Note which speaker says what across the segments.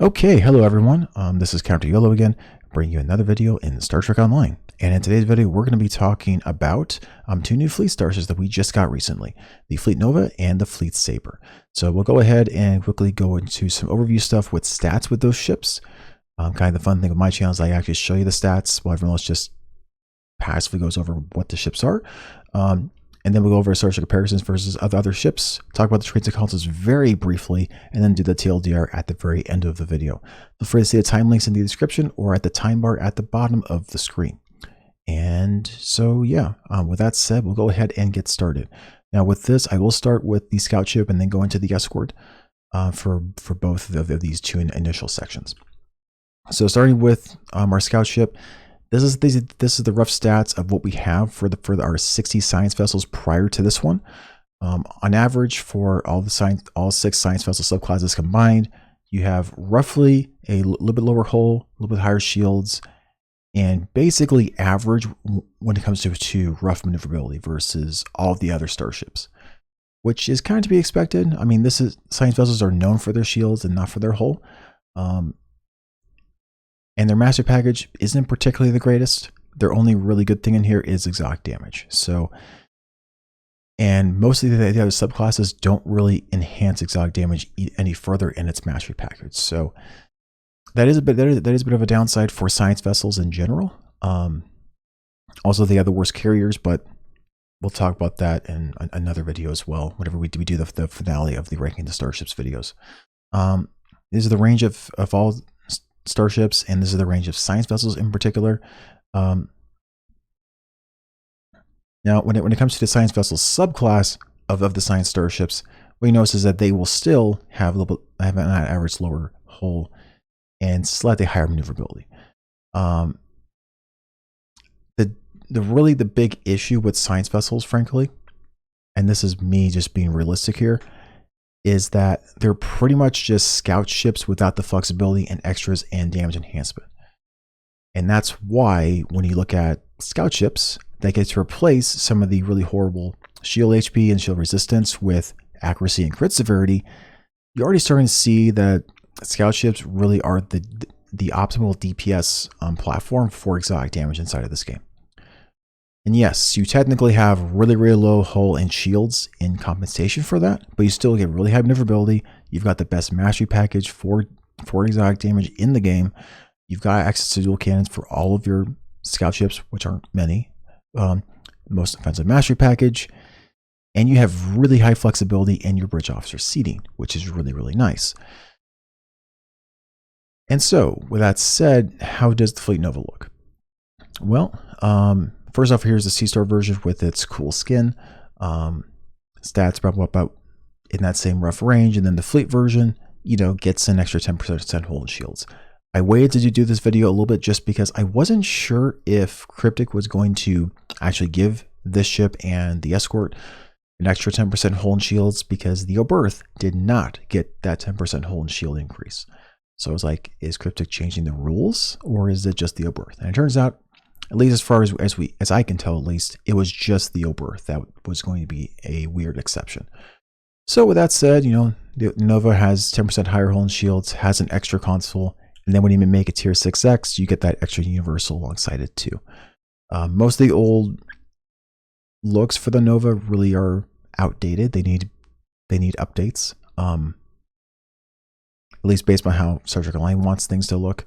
Speaker 1: Okay, hello everyone. This is CounterYolo again, bringing you another video in Star Trek Online. And in today's video, we're going to be talking about two new fleet starships that we just got recently, the Fleet Nova and the Fleet Sabre. So we'll go ahead and quickly go into some overview stuff with stats with those ships. Kind of the fun thing with my channel is I actually show you the stats while everyone else just passively goes over what the ships are. And then we'll go over Starship Comparisons versus other ships, talk about the traits and consoles very briefly, and then do the TLDR at the very end of the video. Feel free to see the time links in the description or at the time bar at the bottom of the screen. And so, yeah, with that said, we'll go ahead and get started. Now with this, I will start with the scout ship and then go into the escort for both of these two initial sections. So starting with our scout ship, this is the rough stats of what we have for our 60 science vessels prior to this one. On average, for all 6 science vessel subclasses combined, you have roughly a little bit lower hull, a little bit higher shields, and basically average when it comes to rough maneuverability versus all of the other starships, which is kind of to be expected. I mean, science vessels are known for their shields and not for their hull. And their master package isn't particularly the greatest. Their only really good thing in here is exotic damage. So, and most of the other subclasses don't really enhance exotic damage any further in its mastery package. So that is a bit of a downside for science vessels in general. Also, they have the worst carriers, but we'll talk about that in another video as well. Whenever we do the finale of the Ranking the Starships videos. These are the range of all starships, and this is the range of science vessels in particular. Now, when it comes to the science vessels subclass of the science starships, what you notice is that they will still have an average lower hull and slightly higher maneuverability. The big issue with science vessels, frankly, and this is me just being realistic here, is that they're pretty much just scout ships without the flexibility and extras and damage enhancement. And that's why when you look at scout ships that get to replace some of the really horrible shield HP and shield resistance with accuracy and crit severity, you're already starting to see that scout ships really are the optimal DPS platform for exotic damage inside of this game. And yes, you technically have really, really low hull and shields in compensation for that, but you still get really high maneuverability. You've got the best mastery package for exotic damage in the game. You've got access to dual cannons for all of your scout ships, which aren't many. Most offensive mastery package. And you have really high flexibility in your bridge officer seating, which is really, really nice. And so, with that said, how does the Fleet Nova look? Well, first off, here's the C-Star version with its cool skin. Stats about in that same rough range. And then the Fleet version, gets an extra 10% hull and shields. I waited to do this video a little bit just because I wasn't sure if Cryptic was going to actually give this ship and the escort an extra 10% hull and shields, because the Oberth did not get that 10% hull and shield increase. So I was like, is Cryptic changing the rules, or is it just the Oberth? And it turns out, at least as far as I can tell, at least, it was just the Oberth that was going to be a weird exception. So with that said, the Nova has 10% higher hull and shields, has an extra console, and then when you make a tier 6X, you get that extra universal alongside it too. Most of the old looks for the Nova really are outdated. They need updates. At least based on how Star Trek Online wants things to look.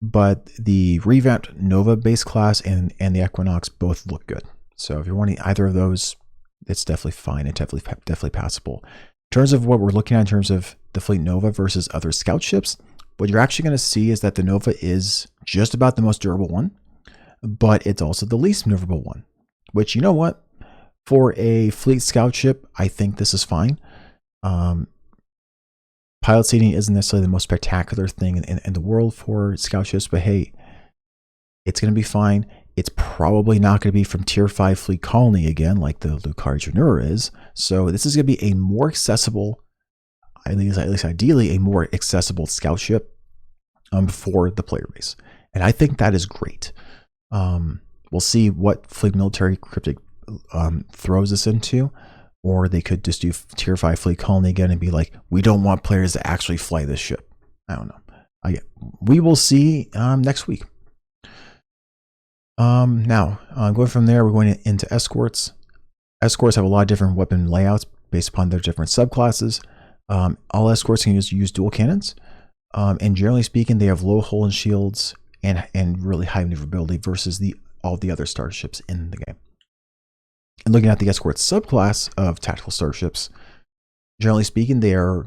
Speaker 1: But the revamped Nova base class and the Equinox both look good. So if you're wanting either of those, it's definitely fine and definitely passable. In terms of what we're looking at in terms of the Fleet Nova versus other scout ships, what you're actually going to see is that the Nova is just about the most durable one, but it's also the least maneuverable one, which, you know what? For a fleet scout ship, I think this is fine. Pilot seating isn't necessarily the most spectacular thing in the world for scout ships, but hey, it's going to be fine. It's probably not going to be from tier 5 fleet colony again, like the Lucari Janura is. So this is going to be a more accessible, at least ideally, a more accessible scout ship for the player base. And I think that is great. We'll see what fleet military Cryptic throws us into. Or they could just do tier 5 fleet colony again and be like, we don't want players to actually fly this ship. I don't know. We will see next week. Now, going from there, we're going into escorts. Escorts have a lot of different weapon layouts based upon their different subclasses. All escorts can use dual cannons. And generally speaking, they have low hull and shields and really high maneuverability versus all the other starships in the game. And looking at the escort subclass of tactical starships, generally speaking, they are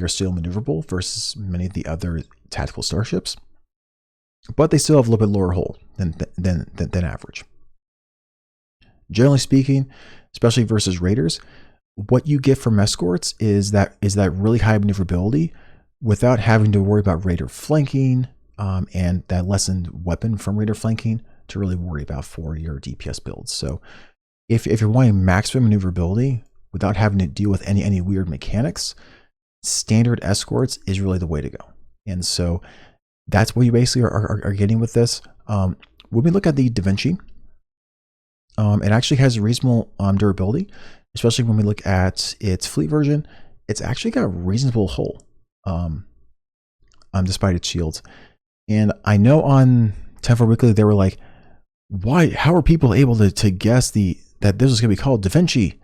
Speaker 1: still maneuverable versus many of the other tactical starships, but they still have a little bit lower hull than average. Generally speaking, especially versus raiders, what you get from escorts is that really high maneuverability without having to worry about raider flanking and that lessened weapon from raider flanking to really worry about for your DPS builds. So if you're wanting maximum maneuverability without having to deal with any weird mechanics, standard escorts is really the way to go. And so that's what you basically are getting with this. When we look at the Da Vinci, it actually has a reasonable durability, especially when we look at its fleet version. It's actually got a reasonable hull, despite its shields. And I know on 10-4 Weekly they were like, "Why? How are people able to guess that this was going to be called Da Vinci?"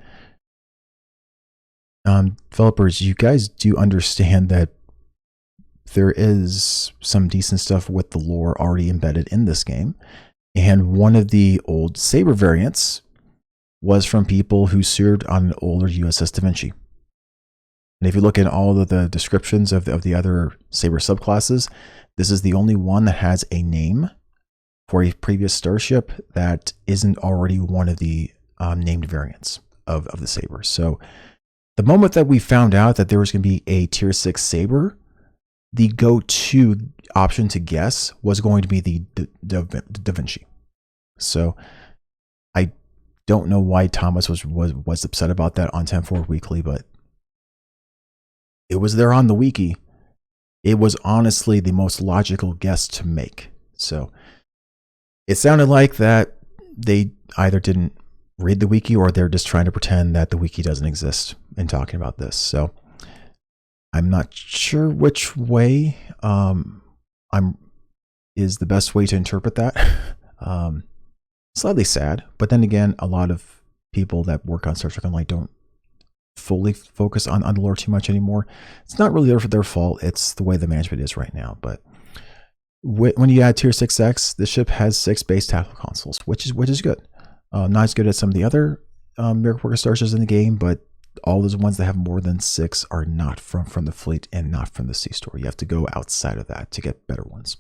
Speaker 1: Developers, you guys do understand that there is some decent stuff with the lore already embedded in this game. And one of the old Sabre variants was from people who served on an older USS Da Vinci. And if you look at all of the descriptions of the other Sabre subclasses, this is the only one that has a name for a previous starship that isn't already one of the named variants of the Sabre. So the moment that we found out that there was going to be a Tier 6 Sabre, the go-to option to guess was going to be the Da Vinci. So I don't know why Thomas was upset about that on 10-4 Weekly, but it was there on the wiki. It was honestly the most logical guess to make. So it sounded like that they either didn't read the wiki or they're just trying to pretend that the wiki doesn't exist in talking about this. So I'm not sure which way is the best way to interpret that. Slightly sad, but then again, a lot of people that work on Star Trek Online don't fully focus on the lore too much anymore. It's not really their fault. It's the way the management is right now. But when you add Tier 6X, the ship has 6 base tactical consoles, which is good. Not as good as some of the other Miracle Worker starships in the game, but all those ones that have more than 6 are not from the fleet and not from the sea store. You have to go outside of that to get better ones.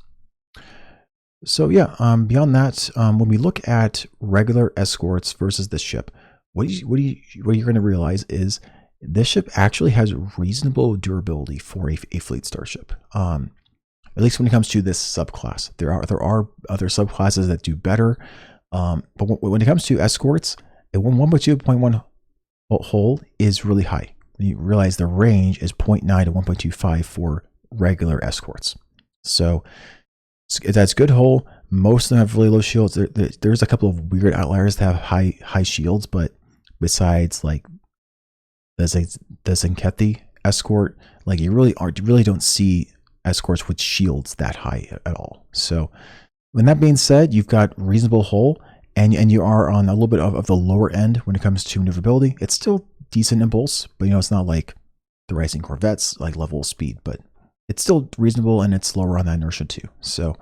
Speaker 1: So yeah, beyond that, when we look at regular escorts versus this ship, what you're going to realize is this ship actually has reasonable durability for a fleet starship. At least when it comes to this subclass. There are other subclasses that do better, but when it comes to escorts, a 1.2.1 hull is really high. You realize the range is 0.9 to 1.25 for regular escorts. So that's good hull. Most of them have really low shields. There's a couple of weird outliers that have high shields, but besides like the Zenkethi escort, like you really don't see escorts with shields that high at all. So when that being said, you've got reasonable hull and you are on a little bit of the lower end when it comes to maneuverability. It's still decent impulse, but it's not like the Rising Corvettes, like level speed, but it's still reasonable and it's lower on that inertia too. So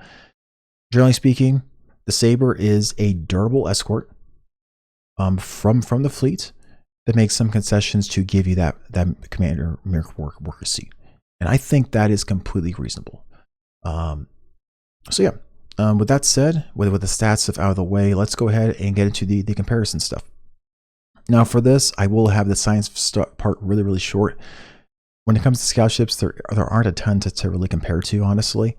Speaker 1: generally speaking, the Sabre is a durable escort from the fleet that makes some concessions to give you that Commander Miracle Worker seat. And I think that is completely reasonable. So yeah, with that said, with the stats stuff out of the way, let's go ahead and get into the comparison stuff. Now for this, I will have the science part really short. When it comes to scout ships, there aren't a ton to really compare to, honestly.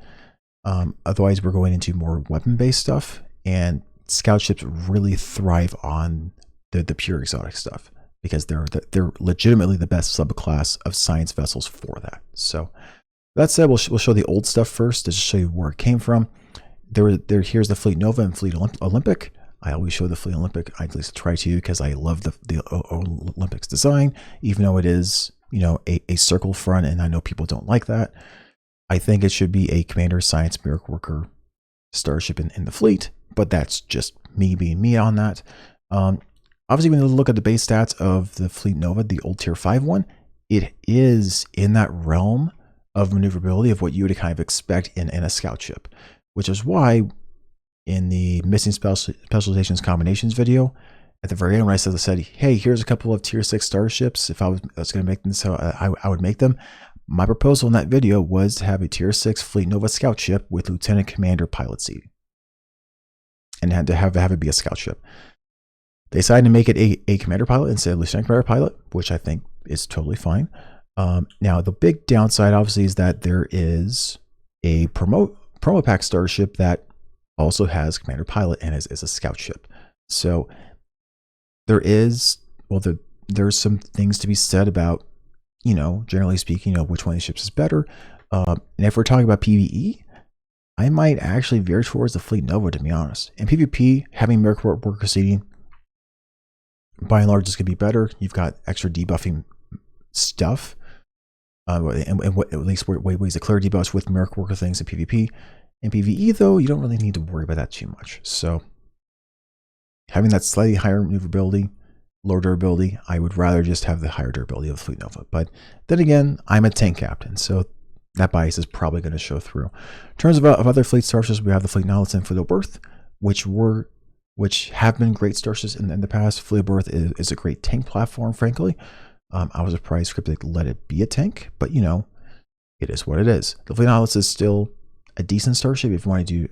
Speaker 1: Otherwise, we're going into more weapon-based stuff, and scout ships really thrive on the pure exotic stuff because they're legitimately the best subclass of science vessels for that. So that said, we'll show the old stuff first to show you where it came from. Here's the Fleet Nova and Fleet Olympic. I always show the Fleet Olympic. I at least try to because I love the Olympics design, even though it is a circle front, and I know people don't like that. I think it should be a Commander Science Miracle Worker Starship in the fleet, but that's just me being me on that. Obviously, when you look at the base stats of the Fleet Nova, the old Tier 5 one, it is in that realm of maneuverability of what you would kind of expect in a scout ship, which is why in the Missing Specializations Combinations video, at the very end when I said, hey, here's a couple of Tier 6 starships, if I was going to make them, so I would make them. My proposal in that video was to have a Tier 6 Fleet Nova scout ship with Lieutenant Commander pilot seating, and had to have it be a scout ship. They decided to make it a commander pilot instead of Lieutenant Commander pilot, which I think is totally fine. Now, the big downside, obviously, is that there is a promo pack starship that also has commander pilot and is a scout ship. So there is, well, there's some things to be said about, you know, generally speaking, you know, which one of these ships is better. And if we're talking about PvE, I might actually veer towards the Fleet Nova, to be honest. In PvP, having Miracle Worker seating, by and large, is going to be better. You've got extra debuffing stuff, and at least ways to clear debuffs with Miracle Worker things in PvP. In PvE, though, you don't really need to worry about that too much. So having that slightly higher maneuverability, lower durability, I would rather just have the higher durability of the Fleet Nova. But then again, I'm a tank captain, so that bias is probably going to show through. In terms of other fleet starships, we have the Fleet Nautilus and Fleet Oberth, which have been great starships in the past. Fleet Oberth is a great tank platform, frankly. I was surprised Cryptic let it be a tank, but you know, it is what it is. The Fleet Nautilus is still a decent starship if you want to do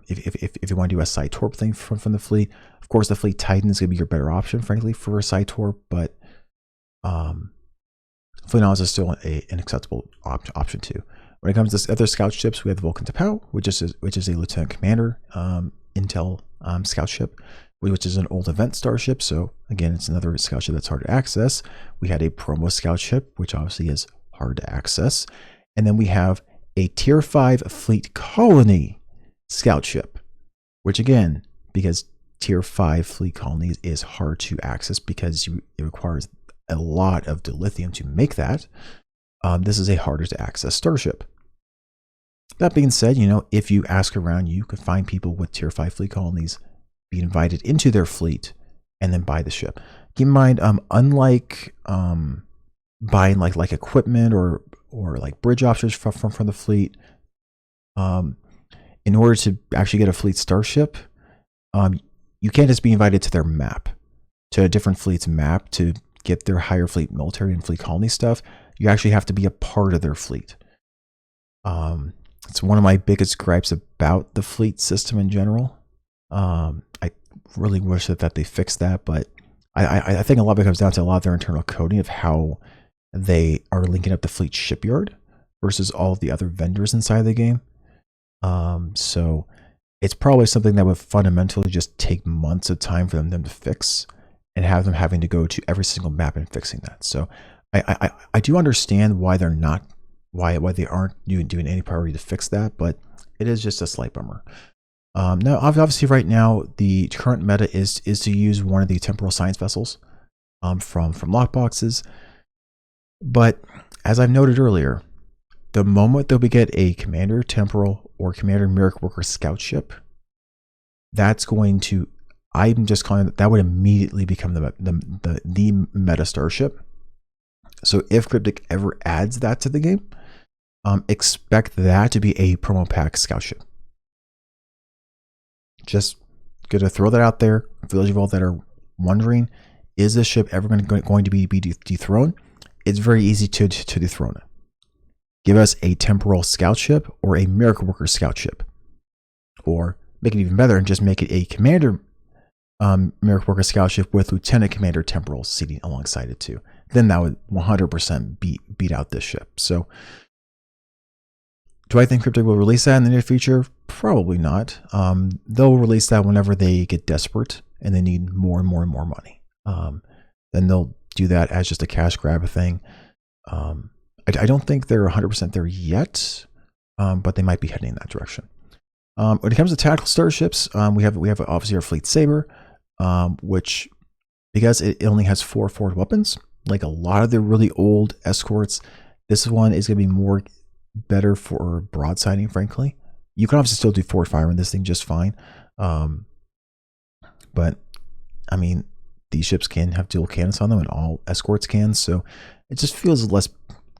Speaker 1: if you want to do a side torp thing from the fleet. Of course, the Fleet Titan is going to be your better option, frankly, for a side torp, but Fleet Nautilus is still an acceptable option too. When it comes to other scout ships, we have the Vulcan T'Pau, which is a Lieutenant Commander Intel scout ship, which is an old event starship. So again, it's another scout ship that's hard to access. We had a promo scout ship, which obviously is hard to access, and then we have a Tier 5 Fleet Colony scout ship, which again, because Tier 5 Fleet Colony is hard to access because it requires a lot of dilithium to make that. This is a harder to access starship. That being said, you know, if you ask around, you can find people with Tier 5 Fleet Colonies be invited into their fleet and then buy the ship. Keep in mind, unlike buying like equipment or like bridge options from the fleet, in order to actually get a fleet starship, you can't just be invited to their map, to a different fleet's map to get their higher fleet military and fleet colony stuff. You actually have to be a part of their fleet. It's one of my biggest gripes about the fleet system in general. I really wish that they fixed that, but I think a lot of it comes down to a lot of their internal coding of how they are linking up the fleet shipyard versus all of the other vendors inside the game. So it's probably something that would fundamentally just take months of time for them to fix, and have them having to go to every single map and fixing that. So I do understand why they're not, why they aren't doing any priority to fix that, but it is just a slight bummer. Now, obviously, right now the current meta is to use one of the temporal science vessels from lockboxes. But as I've noted earlier, the moment that we get a Commander Temporal or Commander Miracle Worker scout ship, that's going to, I'm just calling it, that would immediately become the meta starship. So if Cryptic ever adds that to the game, expect that to be a promo pack scout ship. Just gonna throw that out there for those of you all that are wondering, is this ship ever going to be dethroned? It's very easy to dethrone it. Give us a temporal scout ship or a Miracle Worker scout ship, or make it even better and just make it a Commander Miracle Worker scout ship with Lieutenant Commander temporal seating alongside it too. Then that would 100% beat out this ship. So do I think Cryptic will release that in the near future? Probably not. They'll release that whenever they get desperate and they need more and more and more money. Then they'll do that as just a cash grab thing. I don't think they're 100% there yet, but they might be heading in that direction. When it comes to tactical starships, we have obviously our Fleet Sabre, which, because it only has 4 forward weapons, like a lot of the really old escorts, this one is going to be more better for broadsiding, frankly. You can obviously still do forward fire in this thing just fine. But I mean, these ships can have dual cannons on them, and all escorts can, so it just feels less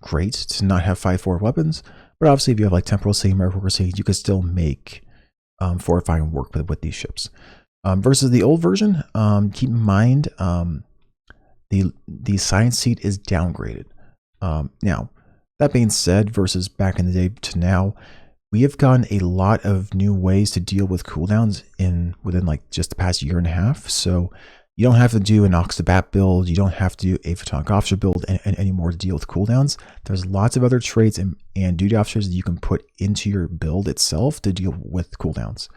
Speaker 1: great to not have 5 forward weapons. But obviously, if you have like Temporal Siege, Miracle Siege, you could still make forward firing work with these ships. Versus the old version, keep in mind the science seat is downgraded. Now, that being said, versus back in the day to now, we have gotten a lot of new ways to deal with cooldowns within like just the past year and a half. So you don't have to do an Ox to Bat build. You don't have to do a Photonic Officer build anymore to deal with cooldowns. There's lots of other traits and duty officers that you can put into your build itself to deal with cooldowns.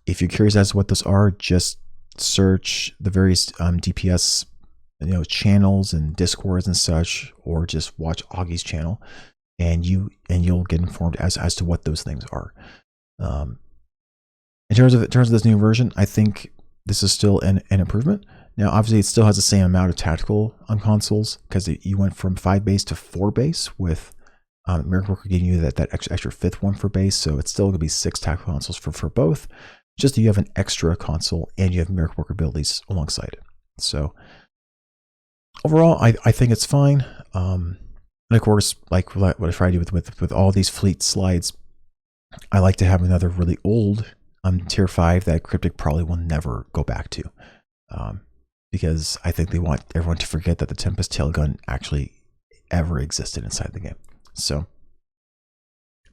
Speaker 1: If you're curious as to what those are, just search the various DPS channels and discords and such, or just watch Augie's channel, and you'll get informed as to what those things are. In terms of this new version, I think this is still an improvement. Now, obviously, it still has the same amount of tactical on consoles, because you went from 5 base to 4 base, with Miracle Worker giving you that extra 5th one for base. So it's still going to be 6 tactical consoles for both. Just that you have an extra console and you have Miracle Worker abilities alongside it. So overall, I think it's fine. And of course, like what I try to do with all these fleet slides, I like to have another really old tier 5 that Cryptic probably will never go back to, because I think they want everyone to forget that the Tempest Tailgun actually ever existed inside the game. So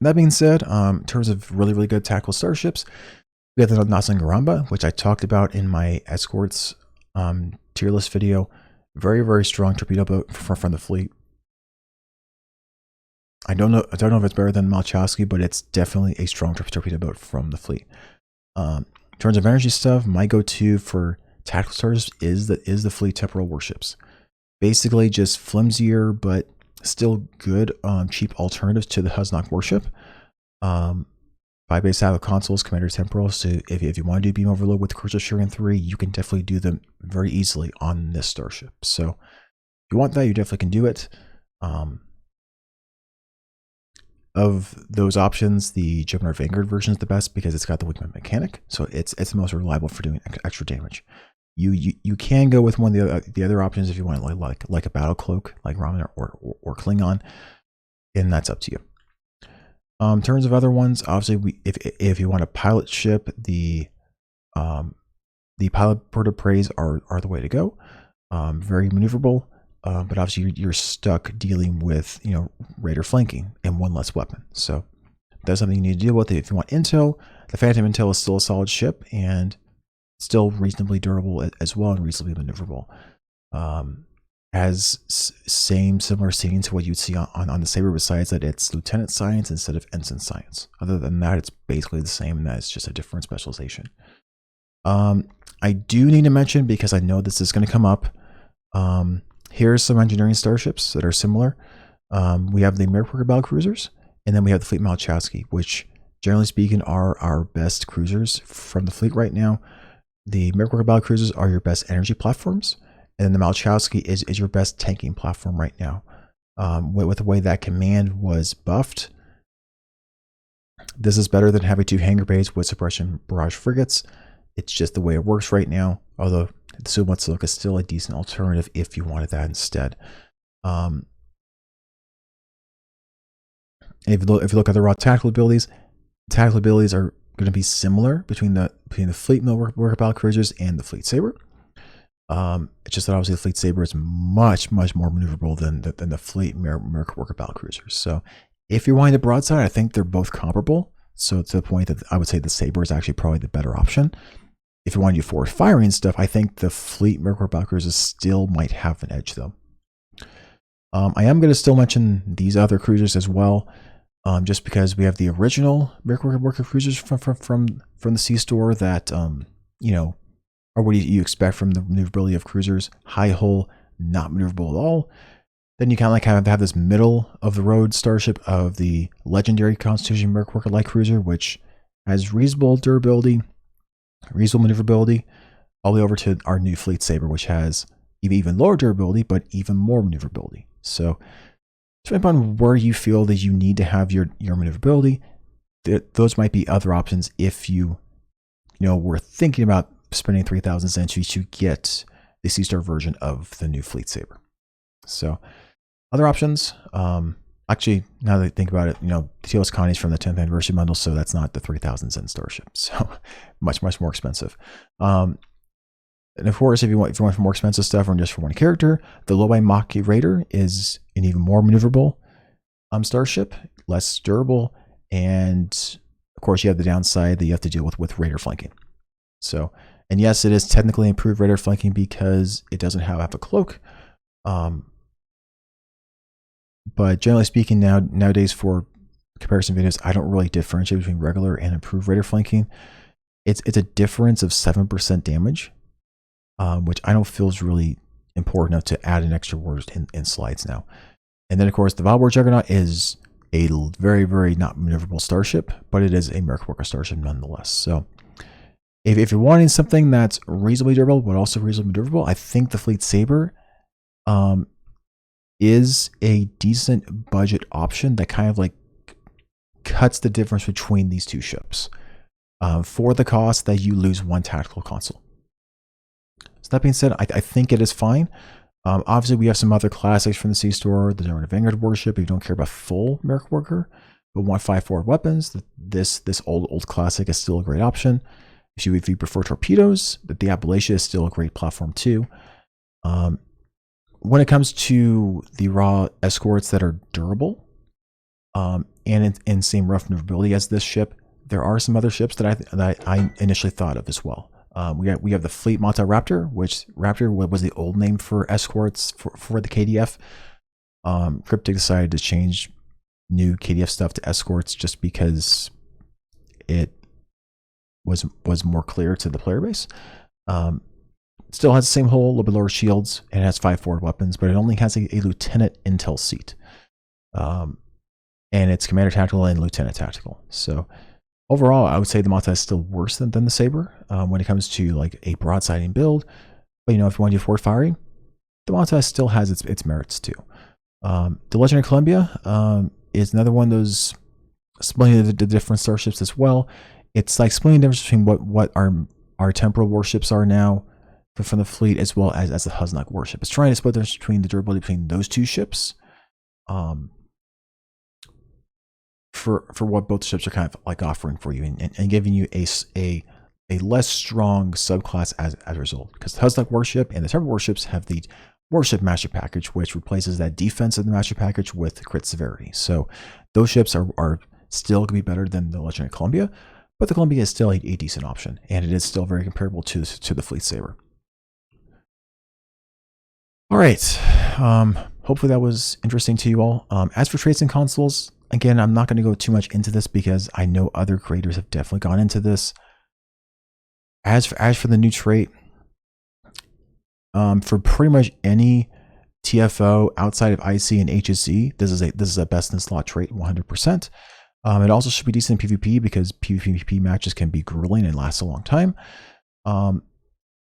Speaker 1: that being said, in terms of really good tactical starships, we have the Nasangaramba, which I talked about in my escorts tier list video. Very strong torpedo boat from the fleet. I don't know if it's better than Malchowski, but it's definitely a strong torpedo boat from the fleet. In terms of energy stuff, my go-to for tactical starships is the fleet temporal warships. Basically, just flimsier but still good, cheap alternatives to the Huznok warship. 5 base out of consoles, Commander Temporal. So if you want to do beam overload with Cruiser Shuriken 3, you can definitely do them very easily on this starship. So if you want that, you definitely can do it. Of those options, the Gemini Vanguard version is the best because it's got the wingman mechanic, so it's the most reliable for doing extra damage. You can go with one of the other options if you want, like a battle cloak, like Ramen or Klingon, and that's up to you. In terms of other ones, obviously, if you want a pilot ship, the pilot bird of praise are the way to go. Very maneuverable. But obviously you're stuck dealing with raider flanking and one less weapon, so that's something you need to deal with. If you want intel, the Phantom Intel is still a solid ship and still reasonably durable as well, and reasonably maneuverable. Has similar scenes to what you'd see on the Sabre, besides that it's Lieutenant Science instead of Ensign Science. Other than that, it's basically the same, and that it's just a different specialization. I do need to mention, because I know this is going to come up, here's some engineering starships that are similar. We have the Miracle Worker battlecruisers, and then we have the Fleet Malachowski, which generally speaking are our best cruisers from the fleet right now. The Miracle Worker battlecruisers are your best energy platforms, and then the Malachowski is your best tanking platform right now. With the way that command was buffed, this is better than having 2 hangar bays with suppression barrage frigates. It's just the way it works right now, although the Sumatsu is still a decent alternative if you wanted that instead. If you look at the raw tactical abilities are going to be similar between the Fleet Worker battlecruisers and the Fleet Sabre. It's just that obviously the Fleet Sabre is much more maneuverable than the Fleet Miracle Worker battlecruisers. So if you're wanting the broadside, I think they're both comparable. So to the point that I would say the Sabre is actually probably the better option. If you want to do forward firing stuff, I think the Fleet Miracle Worker battlecruisers still might have an edge, though. I am going to still mention these other cruisers as well, just because we have the original Miracle Worker cruisers from the C store that are what you expect from the maneuverability of cruisers. High hull, not maneuverable at all. Then you kind of have this middle of the road starship of the legendary Constitution Miracle Worker light cruiser, which has reasonable durability, reasonable maneuverability, all the way over to our new Fleet Sabre, which has even lower durability, but even more maneuverability. So depending upon where you feel that you need to have your maneuverability, those might be other options if you were thinking about spending 3,000 centuries to get the C-Star version of the new Fleet Sabre. So other options, actually, now that I think about it, the TLS Connie is from the 10th anniversary bundle, so that's not the 3,000 Zen Starship. So much more expensive. And of course, if you want for more expensive stuff or just for one character, the Lobai Maki Raider is an even more maneuverable starship, less durable, and of course you have the downside that you have to deal with Raider flanking. So, and yes, it is technically improved Raider flanking because it doesn't have a cloak. But generally speaking, nowadays for comparison videos, I don't really differentiate between regular and improved Raider flanking. It's a difference of 7% damage. Which I don't feel is really important enough to add an extra word in slides now. And then, of course, the Valborg Juggernaut is a very, very not maneuverable starship, but it is a Miracle Worker starship nonetheless. So if you're wanting something that's reasonably durable, but also reasonably maneuverable, I think the Fleet Sabre is a decent budget option that kind of like cuts the difference between these two ships for the cost that you lose one tactical console. So that being said, I think it is fine. Obviously, we have some other classics from the C-Store, the German Vanguard warship, if you don't care about full Miracle Worker, but want 5 forward weapons, this old classic is still a great option. If you prefer torpedoes, the Appalachia is still a great platform too. When it comes to the raw escorts that are durable, and in same rough maneuverability as this ship, there are some other ships that I initially thought of as well. We have the Fleet Mata Raptor, which Raptor was the old name for escorts for the KDF. Cryptic decided to change new KDF stuff to escorts just because it was more clear to the player base. Still has the same hull, a little bit lower shields, and it has 5 forward weapons, but it only has a lieutenant intel seat. And it's commander tactical and lieutenant tactical. So overall, I would say the Mata is still worse than the Sabre when it comes to like a broadsiding build. But if you want to do forward firing, the Mata still has its merits too. The Legendary Columbia is another one of those splitting the different starships as well. It's like splitting the difference between what our temporal warships are now from the fleet as well as the Huznok warship. It's trying to split the difference between the durability between those two ships. For what both ships are kind of like offering for you and giving you a less strong subclass as a result. Because the Huznok warship and the temporal warships have the warship master package, which replaces that defense of the master package with crit severity. So those ships are still going to be better than the Legendary Columbia, but the Columbia is still a decent option, and it is still very comparable to the Fleet Sabre. All right, hopefully that was interesting to you all. As for traits and consoles, again, I'm not going to go too much into this because I know other creators have definitely gone into this. As for the new trait, for pretty much any TFO outside of IC and HSE, this is a best in slot trait 100%. It also should be decent in PvP because PvP matches can be grueling and last a long time. The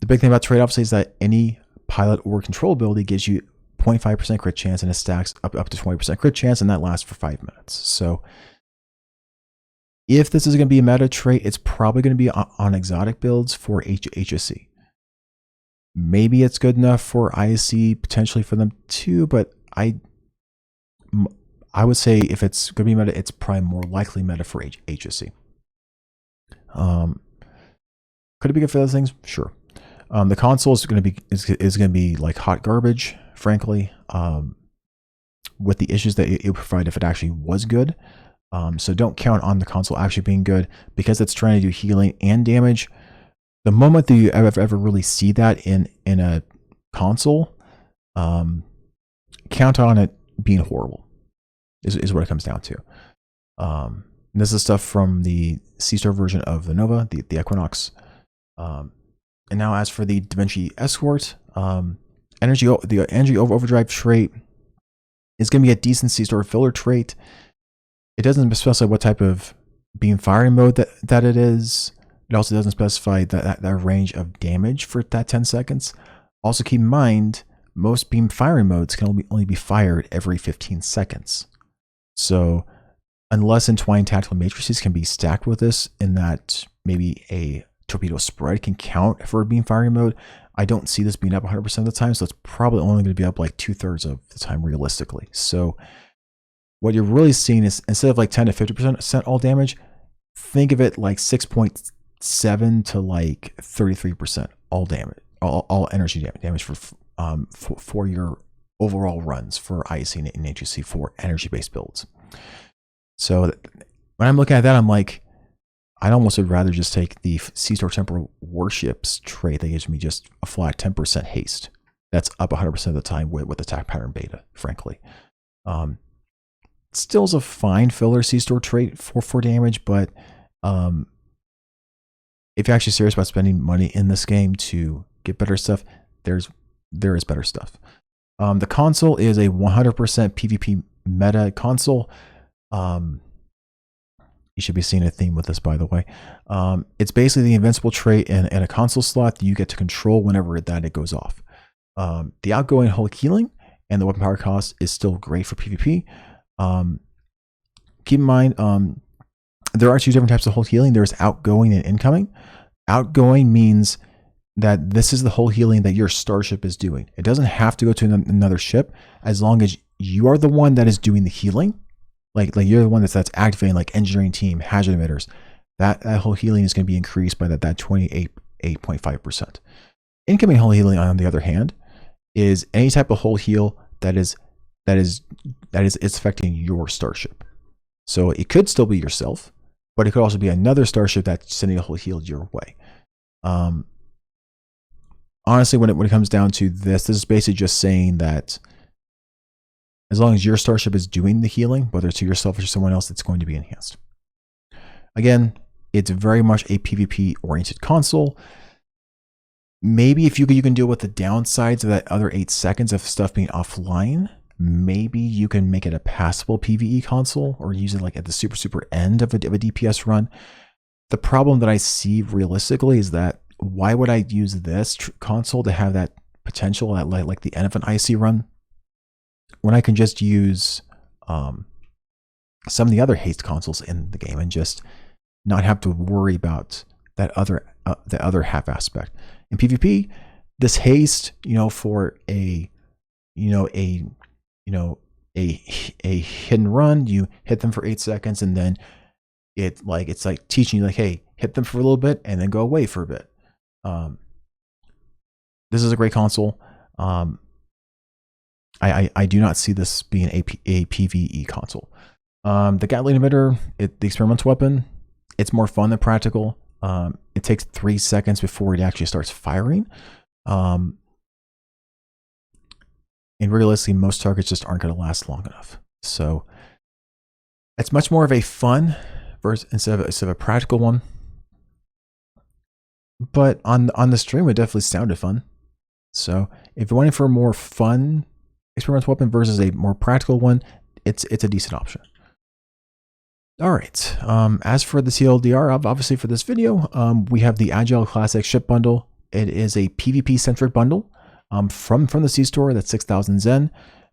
Speaker 1: big thing about trait obviously is that any pilot or control ability gives you 0.5% crit chance, and it stacks up to 20% crit chance, and that lasts for 5 minutes. So if this is going to be a meta trait, it's probably going to be on exotic builds for HSE. Maybe it's good enough for ISC, potentially for them too, but I would say if it's going to be meta, it's probably more likely meta for HSE. Could it be good for those things? Sure. The console is going to be like hot garbage, frankly, with the issues that it would provide if it actually was good. So don't count on the console actually being good because it's trying to do healing and damage. The moment that you ever really see that in a console, count on it being horrible is what it comes down to. This is stuff from the C-Star version of the Nova, the Equinox. And now as for the Da Vinci Escort, the Energy Overdrive trait is going to be a decent C-Star filler trait. It doesn't specify what type of beam firing mode that it is. It also doesn't specify that range of damage for that 10 seconds. Also keep in mind, most beam firing modes can only be fired every 15 seconds. So unless entwined tactical matrices can be stacked with this, in that maybe a torpedo spread can count for a beam firing mode, I don't see this being up 100% of the time. So it's probably only going to be up like 2/3 of the time realistically. So what you're really seeing is, instead of like 10 to 50% all damage, think of it like 6.7 to like 33% all damage, all energy damage for your overall runs for IC and HEC for energy-based builds. So when I'm looking at that, I'm like, I'd almost would rather just take the Sea-Star Temporal Warships trait that gives me just a flat 10% haste. That's up 100% of the time with attack pattern beta, frankly. Still is a fine filler Sea-Star trait for damage, but if you're actually serious about spending money in this game to get better stuff, there is better stuff. The console is a 100% PvP meta console. You should be seeing a theme with this, by the way. It's basically the invincible trait in a console slot that you get to control whenever it goes off. The outgoing hull healing and the weapon power cost is still great for PvP. Keep in mind, there are two different types of hull healing. There's outgoing and incoming. Outgoing means that this is the hull healing that your starship is doing. It doesn't have to go to another ship, as long as you are the one that is doing the healing. Like you're the one that's activating, like engineering team, hazard emitters. That hull healing is going to be increased by that 28.5%. Incoming hull healing, on the other hand, is any type of hull heal that is affecting your starship. So it could still be yourself, but it could also be another starship that's sending a hull heal your way. Honestly, when it comes down to this is basically just saying that as long as your starship is doing the healing, whether it's to yourself or to someone else, it's going to be enhanced. Again, it's very much a PvP-oriented console. Maybe if you can deal with the downsides of that other 8 seconds of stuff being offline, maybe you can make it a passable PvE console, or use it like at the super end of a DPS run. The problem that I see realistically is that, why would I use this console to have that potential at like the end of an IC run, when I can just use some of the other haste consoles in the game and just not have to worry about that the other half aspect. In PvP, this haste, for a hidden run, you hit them for 8 seconds, and then it's like teaching you, like, hey, hit them for a little bit and then go away for a bit. This is a great console. I do not see this being a PvE console. The Gatling emitter, the experimental weapon, it's more fun than practical. It takes 3 seconds before it actually starts firing. And realistically, most targets just aren't going to last long enough. So it's much more of a fun versus instead of a practical one. But on the stream, it definitely sounded fun. So if you're wanting for a more fun experimental weapon versus a more practical one, it's a decent option. All right. As for the TLDR, obviously for this video, we have the Agile Classic Ship Bundle. It is a PvP-centric bundle from the C Store. That's 6,000 Zen.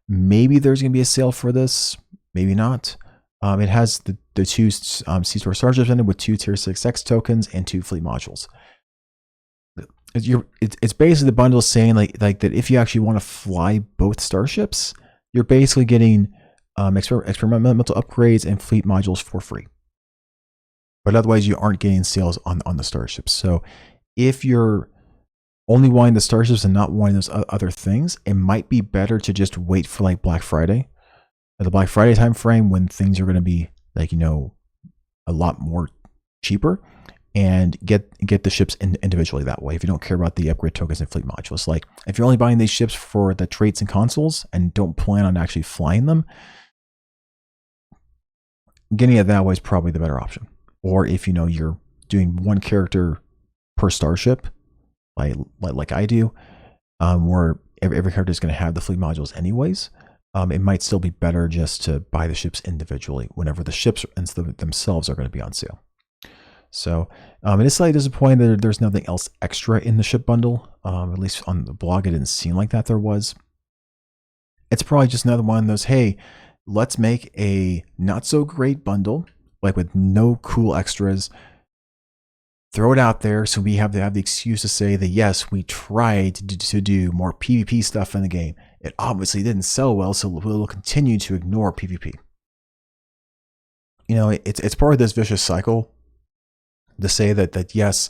Speaker 1: Maybe there's going to be a sale for this. Maybe not. It has the two C Store Starships in it with 2 Tier 6X tokens and 2 fleet modules. It's basically the bundle saying like that if you actually want to fly both starships, you're basically getting experimental upgrades and fleet modules for free. But otherwise, you aren't getting sales on the starships. So if you're only wanting the starships and not wanting those other things, it might be better to just wait for like Black Friday, at the Black Friday time frame, when things are going to be like, a lot more cheaper, and get the ships individually that way. If you don't care about the upgrade tokens and fleet modules, like if you're only buying these ships for the traits and consoles and don't plan on actually flying them, getting it that way is probably the better option. Or if you're doing one character per starship, like I do, where every character is going to have the fleet modules anyways, it might still be better just to buy the ships individually whenever the ships themselves are going to be on sale. So it is slightly disappointing that there's nothing else extra in the ship bundle. At least on the blog, it didn't seem like that there was. it's probably just another one of those, hey, let's make a not so great bundle, like with no cool extras, throw it out there so we have to have the excuse to say that yes, we tried to do more PvP stuff in the game. It obviously didn't sell well, so we'll continue to ignore PvP. You know, it's part of this vicious cycle to say that yes,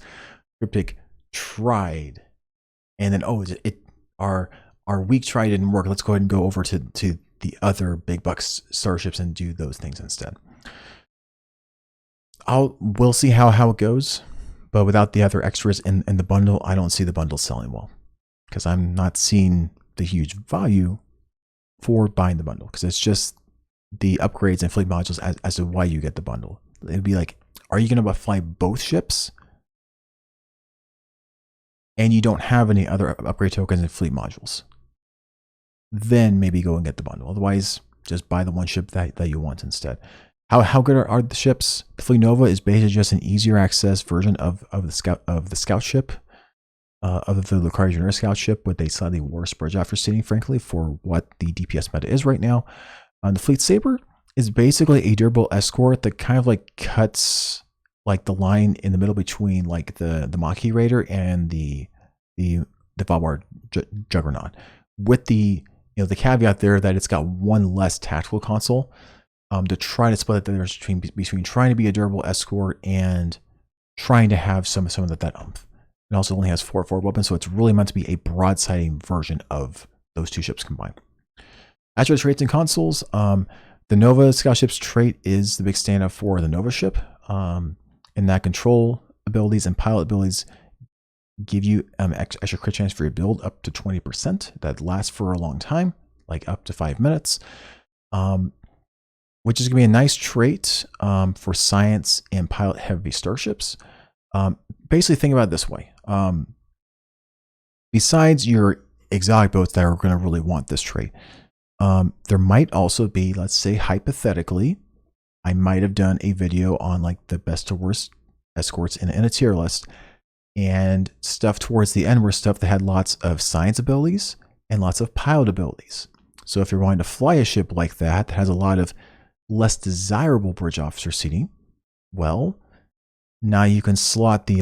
Speaker 1: Cryptic tried, and then our weak try didn't work. Let's go ahead and go over to the other big bucks starships and do those things instead. We'll see how it goes, but without the other extras in the bundle, I don't see the bundle selling well, because I'm not seeing the huge value for buying the bundle, because it's just the upgrades and fleet modules as to why you get the bundle. It'd be like, are you going to fly both ships and you don't have any other upgrade tokens and fleet modules? Then maybe go and get the bundle. Otherwise, just buy the one ship that you want instead. How good are the ships? The Fleet Nova is basically just an easier access version of the scout ship, of the Lucario Junior scout ship, with a slightly worse bridge after seating, frankly, for what the DPS meta is right now. The Fleet Sabre is basically a durable escort that kind of like cuts like the line in the middle between like the Maki Raider and the Valbar Juggernaut, with the the caveat there that it's got one less tactical console, to try to split the difference between trying to be a durable escort and trying to have some of that oomph. It also only has 4 weapons, so it's really meant to be a broadsiding version of those two ships combined. As for traits and consoles, the Nova Scout ship's trait is the big standout for the Nova ship, and that control abilities and pilot abilities give you extra crit chance for your build up to 20%. That lasts for a long time, like up to 5 minutes, which is going to be a nice trait for science and pilot heavy starships. Basically, think about it this way. Besides your exotic boats that are going to really want this trait, there might also be, let's say hypothetically, I might have done a video on like the best to worst escorts in a tier list, and stuff towards the end were stuff that had lots of science abilities and lots of pilot abilities. So if you're wanting to fly a ship like that has a lot of less desirable bridge officer seating, well, now you can slot the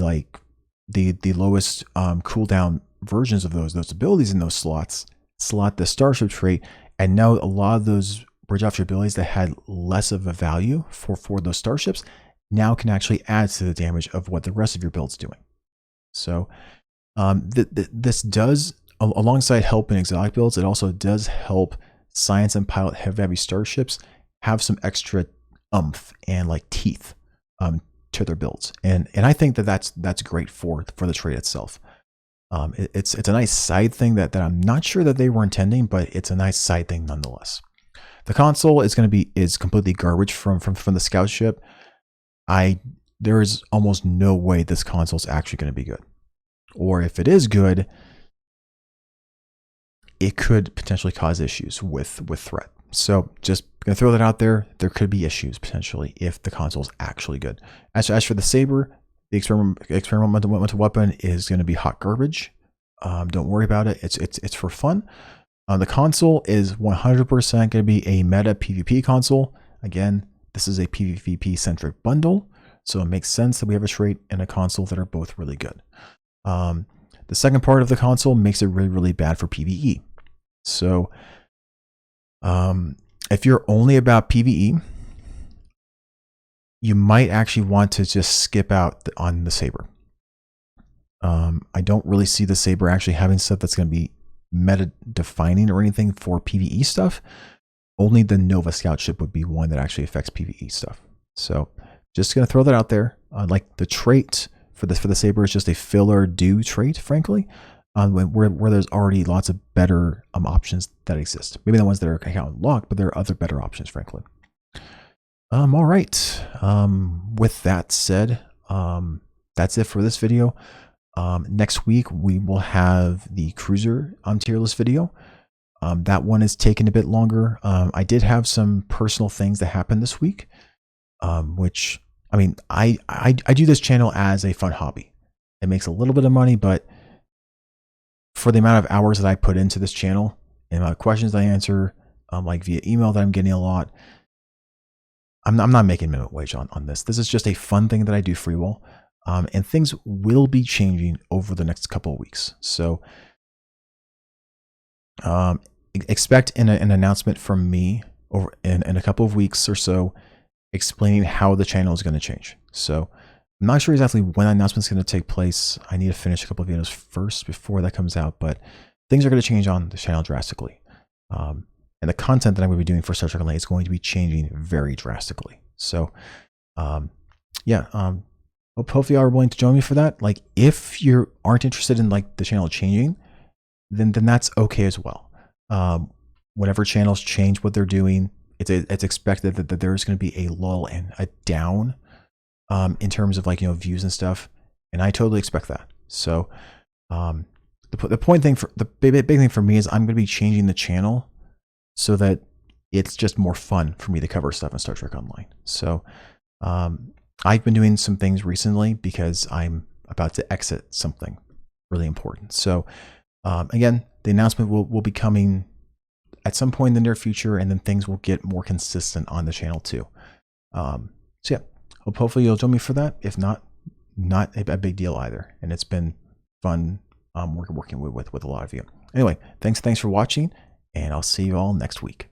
Speaker 1: lowest cooldown versions of those abilities in those slots, slot the Starship trait, and now a lot of those bridge officer abilities that had less of a value for those starships now can actually add to the damage of what the rest of your build's doing. So this does, alongside help in exotic builds, it also does help science and pilot heavy starships have some extra oomph and like teeth to their builds, and I think that's great for the trait itself. It's a nice side thing that I'm not sure that they were intending, but it's a nice side thing nonetheless. The console is completely garbage from the scout ship. There is almost no way this console is actually going to be good, or if it is good, it could potentially cause issues with threat. So just gonna throw that out there. There could be issues potentially if the console is actually good. As for the Sabre, the experimental weapon is going to be hot garbage. Don't worry about it. It's for fun. The console is 100% going to be a meta PvP console. Again, this is a PvP centric bundle, so it makes sense that we have a trait and a console that are both really good. The second part of the console makes it really bad for PvE. So if you're only about PvE, you might actually want to just skip out on the Sabre. I don't really see the Sabre actually having stuff that's going to be meta defining or anything for PvE stuff. Only the Nova Scout ship would be one that actually affects PvE stuff. So just going to throw that out there. Like the trait for the Sabre is just a filler do trait, frankly, where there's already lots of better options that exist. Maybe the ones that are kind of unlocked, but there are other better options, frankly. All right. With that said, that's it for this video. Next week, we will have the cruiser tier list video. That one is taking a bit longer. I did have some personal things that happened this week, which, I mean, I do this channel as a fun hobby. It makes a little bit of money, but for the amount of hours that I put into this channel, and questions that I answer, like via email that I'm getting a lot. I'm not making minimum wage on this. This is just a fun thing that I do free will. And things will be changing over the next couple of weeks. So expect an announcement from me over in a couple of weeks or so, explaining how the channel is going to change. So I'm not sure exactly when that announcement is going to take place. I need to finish a couple of videos first before that comes out, but things are going to change on the channel drastically. And the content that I'm going to be doing for Star Trek Online is going to be changing very drastically. So hopefully you are willing to join me for that. Like, if you aren't interested in like the channel changing, then that's okay as well. Whenever channels change what they're doing, it's expected that there's going to be a lull and a down in terms of like, views and stuff. And I totally expect that. So the big thing for me is I'm going to be changing the channel so that it's just more fun for me to cover stuff in Star Trek Online. So I've been doing some things recently because I'm about to exit something really important. So again, the announcement will be coming at some point in the near future, and then things will get more consistent on the channel too. So yeah, hopefully you'll join me for that. If not a big deal either. And it's been fun working with a lot of you. Anyway, thanks for watching, and I'll see you all next week.